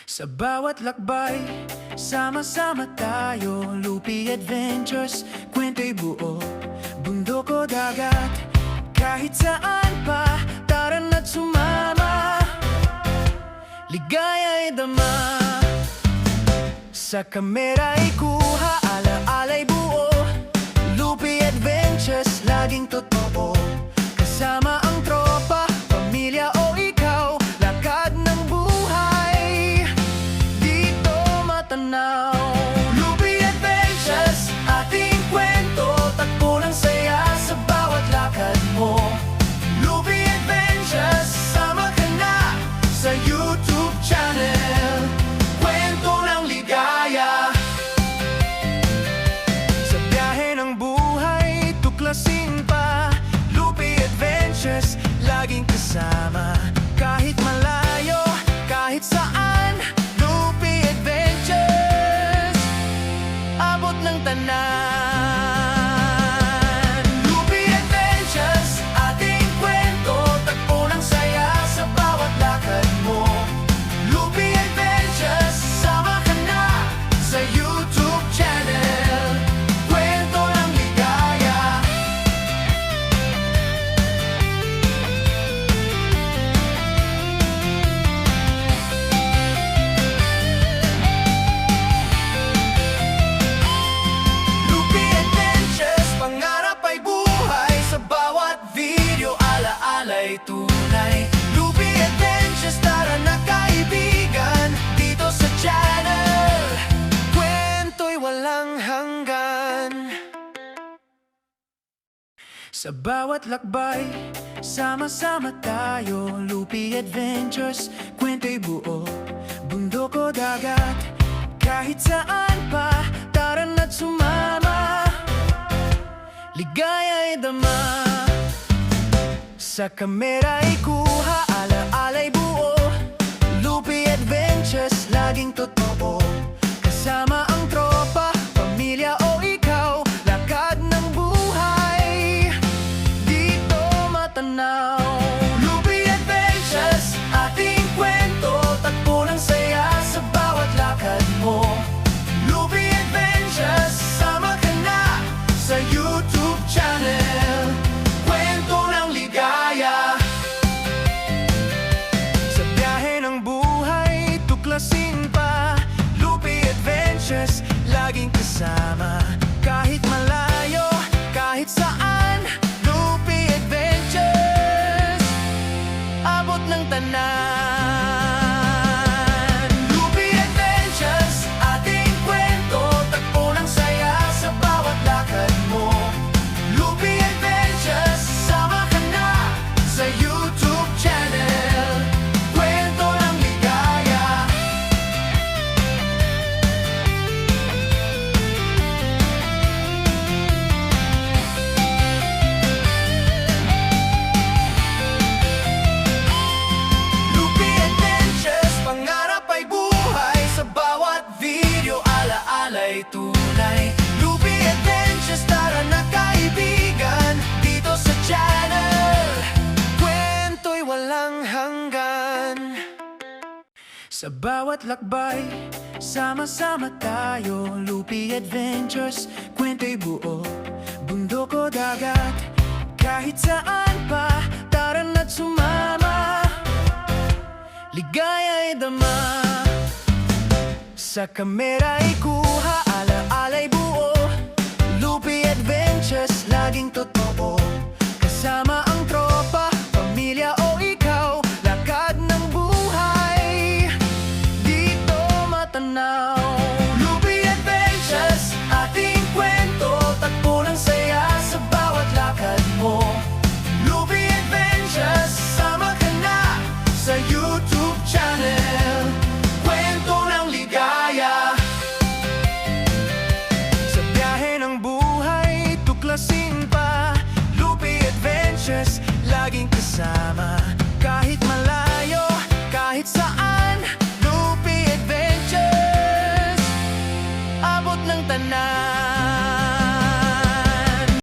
Sa bawat lakbay, sama-sama tayo. Lupi Adventures, kwento'y buo. Bundok o dagat, kahit saan pa, tara na't sumama. Ligaya'y dama, sa kamera'y kuha, ala-ala'y buo. Lupi Adventures, laging totoo. Kasama ang tropa, pamilya o ikaw, lakad ng buhay, dito matanaw. Lupi Adventures, ating kwento, takbo ng saya sa bawat lakad mo. Lupi Adventures, sama ka na sa YouTube channel, kwento ng ligaya. Sa biyahe ng buhay, tuklasin pa, Lupi Adventures, laging kasama. Kahit malayo, kahit saan, Lupi Adventures, abot ng tanan. Lupi Adventures, ating kwento, takbo ng saya sa bawat lakad mo. Lupi Adventures, sama ka na sa YouTube channel, kwento ng ligaya. Lupi Adventures, pangarap ay buhay, sa bawat video, ala-ala'y tunay. Lupi Adventures, tara na kaibigan, dito sa channel, kwento'y walang hanggan. Sa bawat lakbay, sama-sama tayo. Lupi Adventures, kwento'y buo. Bundok o dagat, kahit saan pa, tara na't sumama. Ligaya'y dama, sa kamera'y kuha, ala-ala'y buo. Lupi Adventures, laging totoo. Kasama ang tropa, pamilya o ikaw, lakad ng buhay, dito matanaw. Lupi Adventures, ating kwento, takbo ng saya sa bawat lakad mo. Lupi Adventures, sama ka na sa YouTube channel, kwento ng ligaya. Sa biyahe ng buhay, tuklasin pa, Lupi Adventures, laging kasama. Kahit malayo, kahit saan, Lupi Adventures, abot ng tanan. Lupi Adventures, ating kwento, takbo ng saya sa bawat lakad mo. Lupi Adventures, sama ka na sa YouTube channel, kwento ng ligaya. Lupi Adventures, pangarap ay buhay, sa bawat video, ala-ala'y tunay. Lupi Adventures, tara na kaibigan, dito sa channel, kwento'y walang hanggan. Sa bawat lakbay, sama-sama tayo. Lupi Adventures, kwento'y buo. Bundok o dagat, kahit saan pa, tara na't sumama. Ligaya'y dama, sa kamera'y kuha, ala-ala'y buo. Lupi Adventures, laging totoo. Kasama ang tropa, pamilya o ikaw, lakad ng buhay, dito matanaw. Lupi Adventures, ating kwento, takbo ng saya sa bawat lakad mo. Lupi Adventures, sama ka na sa YouTube channel, kwento ng ligaya. Sa biyahe ng buhay, tuklasin pa, Lupi Adventures,